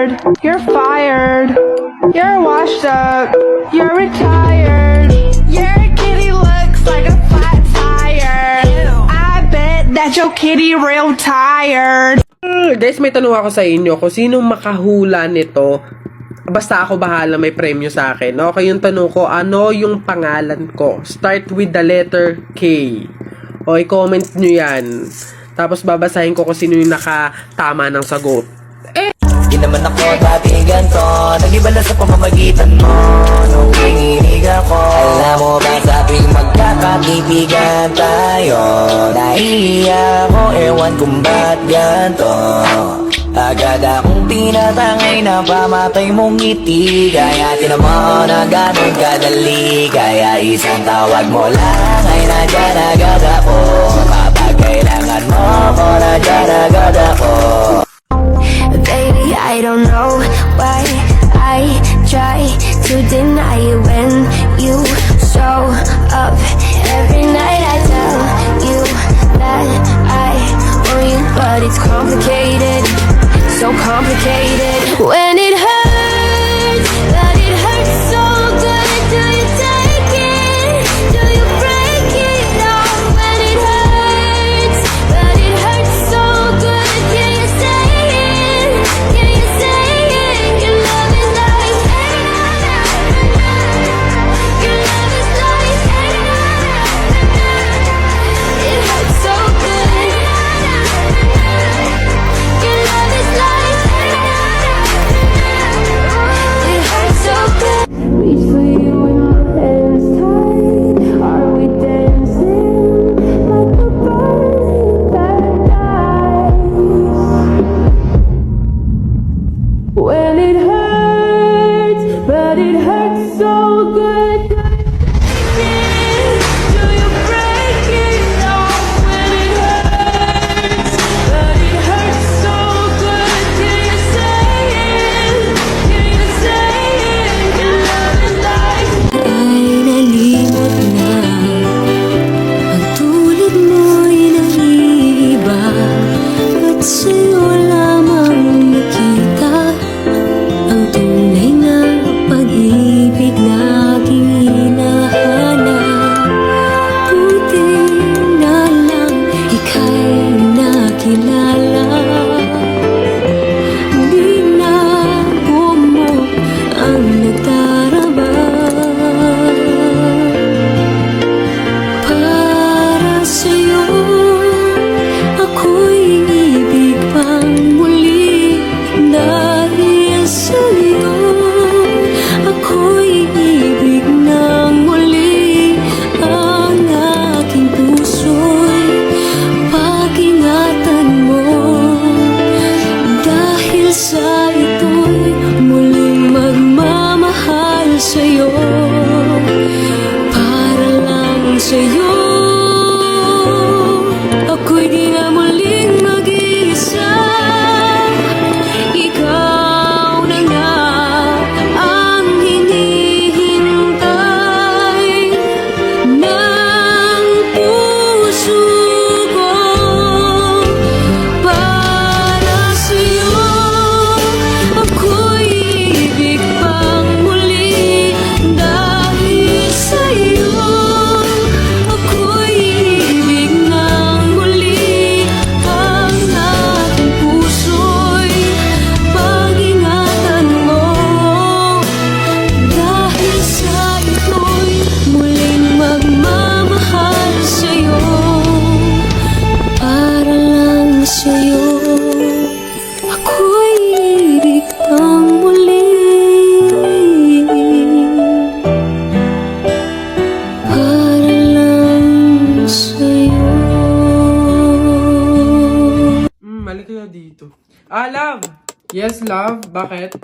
tired. You're fired. You're washed up. You're retired. Your kitty looks like a flat tire. I bet that your kitty real tired. Guys, may tanong ako sa inyo kung sino makahula nito. Basta ako bahala, may premyo sa akin. Okay, yung tanong ko, ano yung pangalan ko? Start with the letter K. Okay, comment nyo yan. Tapos babasahin ko kung sino yung nakatama ng sagot. Di naman ako dati ganito, nag-iba na sa pamamagitan mo nung kinilig ako. Alam mo ba sabing magkakaibigan tayo? Nahihiya ako, ewan kung ba't ganito. Agad akong tinatangay na pamatay mong ngiti. Kaya tinamo na ganun kadali. Kaya isang tawag mo lang ay nandiyan agad ako. Kapag kailangan mo ko, nandiyan agad ako. Baby, I don't know why I try to deny it when you show up. Every night I tell you that I want you, but it's complicated, so complicated. When it hurts, but it hurts so good. Do you take it? Do you break it off? When it hurts, but it hurts so good. Can you say it? Can you say it? Your love is like your love is like it hurts so good. Your love is like it hurts so good. Reach for you with my hands tied. Are we dancing like a burning paradise? When it hurts, but it hurts so good. Do you break it off? When it hurts, but it hurts so good. Can you say it? Can you say it? Your love is like ay nalimot na. Ang tulad mo'y naiiba. At sa'yo lamang nakita ang tunay na pag-ibig na aking hinahanap. Buti na lang ika'y nakilala. Di na bumok ang nagdarama. Para sa'yo ako'y ibig pang muli. Dahil sa'yo ako'y ibig ng muli. Ang aking puso'y pag-ingatan mo. Dahil sa ito'y muling magmamahal sa'yo. Para lang sa'yo ako'y di na muling mag-iisa. Ikaw na nga ang hinihintay ng puso ko. Para sa'yo ako'y ibig pang muli. Dahil sa'yo ako'y ibig ng muli. Ang aking puso'y pag-ingatan mo. Dahil sa ito'y muling magmamahal sa'yo. Para lang sa'yo ako'y ibig ng muli. Para lang sa'yo. Mali kaya dito. Love! Yes, love? Bakit?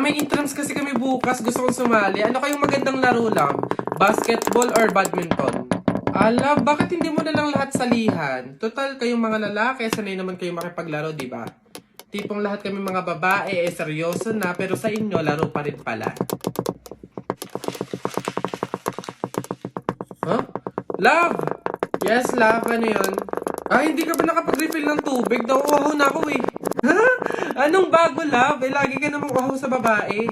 May intrams kasi kami bukas. Gusto kong sumali. Ano kayong magandang laro, love? Basketball or badminton? Love, bakit hindi mo na lang lahat salihan? Total, kayong mga lalaki, sanay naman kayong makipaglaro, di ba? Tipong lahat kami mga babae, seryoso na, pero sa inyo, laro pa rin pala. Huh? Love! Yes, love. Ano yun? Hindi ka ba nakapag-refill ng tubig? Nauuhaw na ako eh. Anong bago, love? Eh, lagi ka namang uhaw sa babae.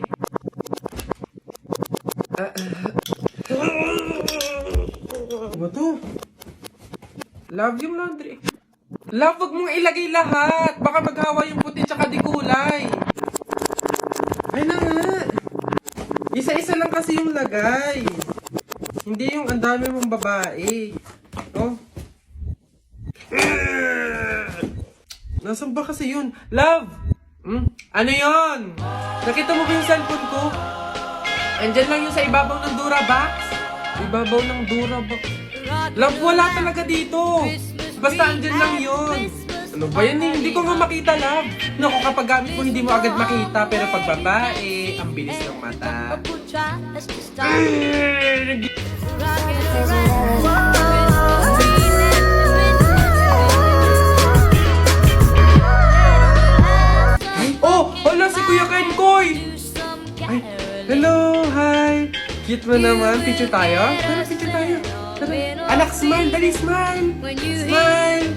Ano to? Love, yung laundry. Love, wag mong ilagay lahat. Baka maghawa yung puti tsaka di kulay. Ay na nga. Isa-isa lang kasi yung lagay. Hindi yung ang dami mong babae. Oh. Nasaan ba kasi yun? Love! Ano yun? Nakita mo ba yung cellphone ko? Andyan lang yung sa ibabaw ng Durabox. Ibabaw ng Durabox. Love, wala talaga dito. Basta andyan lang yun. Ano ba yan eh? Hindi ko nga makita, love. Naku, kapag gamit mo, hindi mo agad makita. Pero pag babae, ang bilis ng mata. Oh! Hala, si Kuya Kenkoy! Ay, hello, hi! Cute mo naman. Picture tayo? Tara, picture tayo. Tara. Anak, smile! Dali, smile! Smile!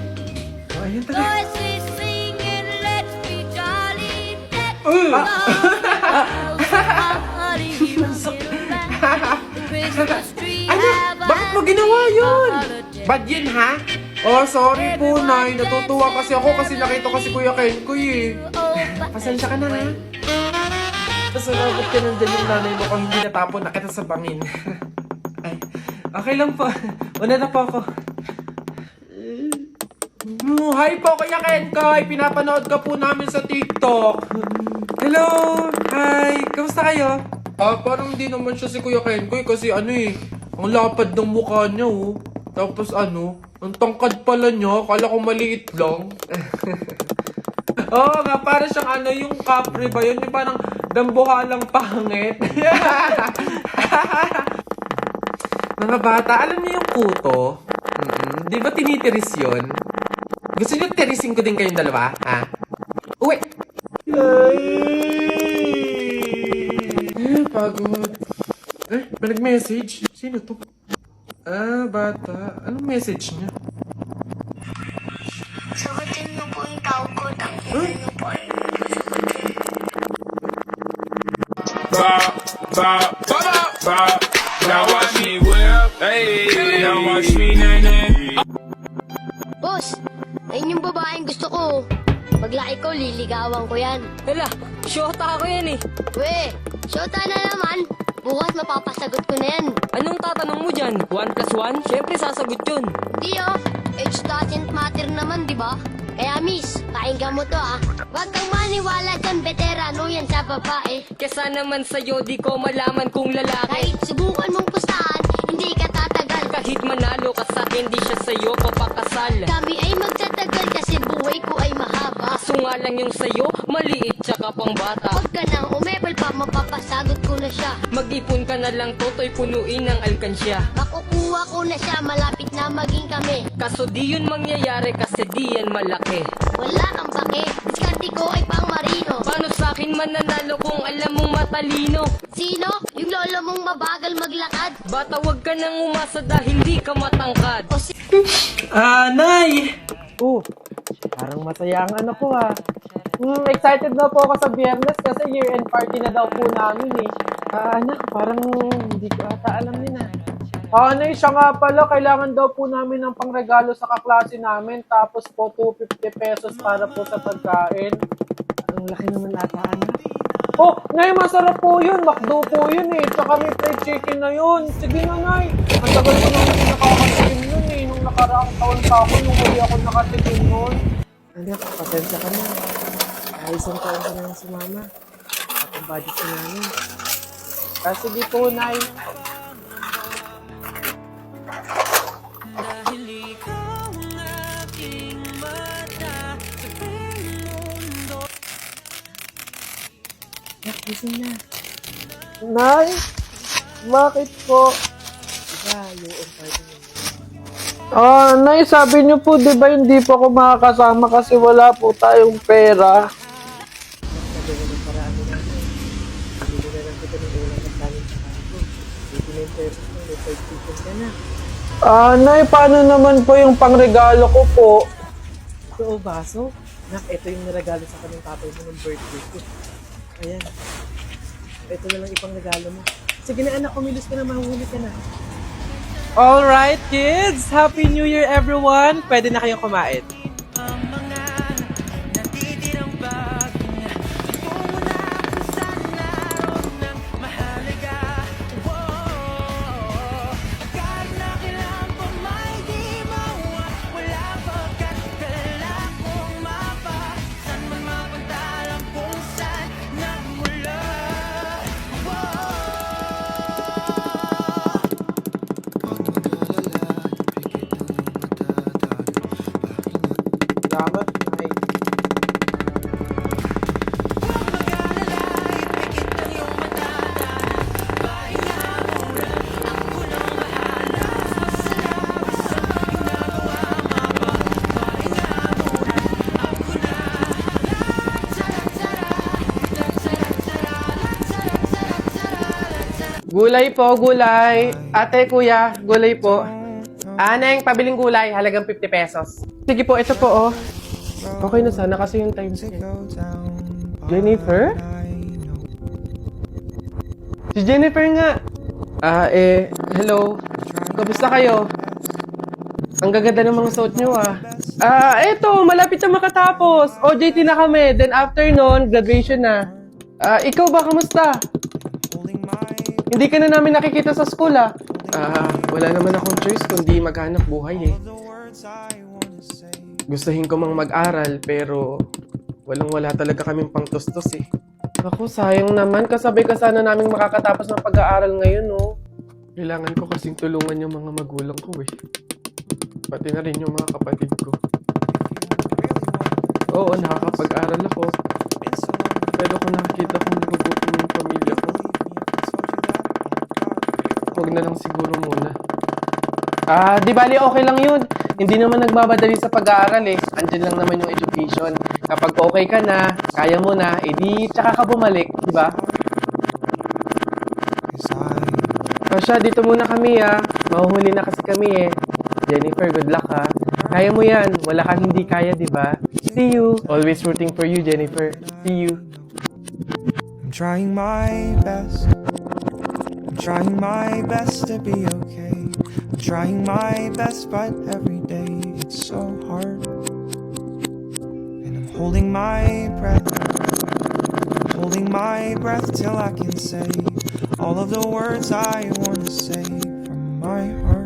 Oh, ayan, tara. Ano? Bakit mo ginawa yun? Bad yun, ha? Oh, sorry po, Nay. Natutuwa kasi ako kasi nakita ko si Kuya Kenkoy eh. Pasensya ka na, ha? Pasalamat ka nandyan yung nanay mo kung hindi natapon na kita sa bangin. Ay, okay lang po. Una na po ako. Hi po, Kuya Kenkoy! Pinapanood ka po namin sa TikTok. Hello! Hi! Kamusta kayo? Parang hindi naman siya si Kuya Kenkoy kasi ano eh, ang lapad ng mukha niya oh. Tapos ano, ang tangkad pala niya, akala ko maliit lang. Oo nga, para siyang ano, yung Capri ba yun? Yung parang dambuhalang pangit. Mga bata, alam niyo yung kuto? Di ba tinitiris yun? Gusto niyo tirisin ko din kayong dalawa? Ha? Uwi! Ay! Pagod. May nag-message? Sino to? Bata. Anong message niya? Sagutin mo po yung tawag ko. Tangin niyo po. Now watch me whip, hey. Now watch me nae. Boss, ayun yung babaeng gusto ko. Paglaki ko, liligawan ko yan. Hala, syota ako yan eh. We, syota na naman. Bukas mapapasagot ko na yan. Anong tatanong mo dyan? 1 plus 1? Siyempre sasagot yun. Di oh, age doesn't matter naman, di ba? Kaya miss, pakinggan mo to ah. Huwag kang maniwala dyan, veterano yan sa babae. Kesa naman sa'yo, di ko malaman kung lalaki. Kahit subukan mong pustahan, hindi ka tatagal. Kahit manalo ka sa'kin, di siya sa'yo papakasal. Kami ay magtatagal kasi buhay ko ay mahaba. Kaso nga lang yung sa'yo, maliit tsaka pang bata. Huwag ka nang umepal pa, mapapasagot ko na siya. Mag-ipon ka na lang, toto'y punuin ng alkansya. Makukuha ko na siya, malapit na maging kami. Kaso di yun mangyayari kasi di yan malaki. Wala kang pake, diskarte ko ay pang marino. Paano sa'kin mananalo kung alam mong matalino? Sino? Yung lolo mong mabagal maglakad? Bata, wag ka nang umasa dahil di ka matangkad. O Nay! Oh, parang masaya ang anak ko ha. Excited na po ako sa Biyernes kasi year-end party na daw po namin eh. Anak, parang hindi ko ata alam yun ah. Nay, siya nga pala, kailangan daw po namin ng pangregalo sa kaklase namin. Tapos po, 250 pesos para po sa pagkain. Ang laki naman ata, anak. Oh, Nay, masarap po yun. McDo po yun eh. Tsaka may fried chicken na yun. Sige na, Nay. Ang tagal ko naman nakakatikim yun eh. Nung nakaraang taon pa ako, nung huli ako nakatikim nun. Anak, pasensya ka na. Isang taon ka na si Mama. At ang budget ko namin. Sige po, Nay. Gising na. Nay? Bakit po? Diba, yung party niyo. Nay, sabi niyo po, di ba hindi po ako makakasama kasi wala po tayong pera? Nagawin ng paraan nila. Bibili na lang kita ng ulam at kanin sa kanto. 89 pesos na, may 5 chicken ka na. Nay, paano naman po yung pangregalo ko po? Ito, baso? Nak, ito yung niregalo sa kanong tatay mo ng birthday ko. Ayan. Ito na lang ipang regalo mo. Sige na anak, kumilos ka na, mahuhuli ka na. Alright kids! Happy New Year everyone! Pwede na kayong kumain. Salamat, Nay. Gulay po, gulay. Ate, kuya, gulay po. Aneng, pabiling gulay, halagang 50 pesos. Sige po, ito po, oh. Okay na sana kasi yung time scale. Jennifer? Si Jennifer nga. Hello. Kamusta kayo? Ang gaganda ng mga suot nyo, ah. Eto, malapit na makatapos. OJT na kami. Then after nun, graduation na. Ikaw ba, kamusta? Hindi ka na namin nakikita sa school, ah. Wala naman akong choice kundi maghanap buhay, eh. Gustuhin ko mang mag-aral, pero walang-wala talaga kaming pangtustos, eh. Ako, sayang naman. Kasabay ka sana namin makakatapos ng pag-aaral ngayon, oh. Kailangan ko kasing tulungan yung mga magulang ko, eh. Pati na rin yung mga kapatid ko. Oo, nakakapag-aral ako. Pero kung nakikita kong nagugutom yung pamilya ko, huwag na lang siguro muna. Di bali, okay lang yun. Hindi naman nagbabadali sa pag-aaral, eh. Andyan lang naman yung education. Kapag okay ka na, kaya mo na, edi tsaka ka bumalik, di ba? Pasha, dito muna kami, ah. Mahuhuli na kasi kami, eh. Jennifer, good luck, ha. Kaya mo yan. Wala kang hindi kaya, di ba? See you. Always rooting for you, Jennifer. See you. I'm trying my best. I'm trying my best to be okay. I'm trying my best, but every day it's so hard. And I'm holding my breath. I'm holding my breath till I can say all of the words I want to say from my heart.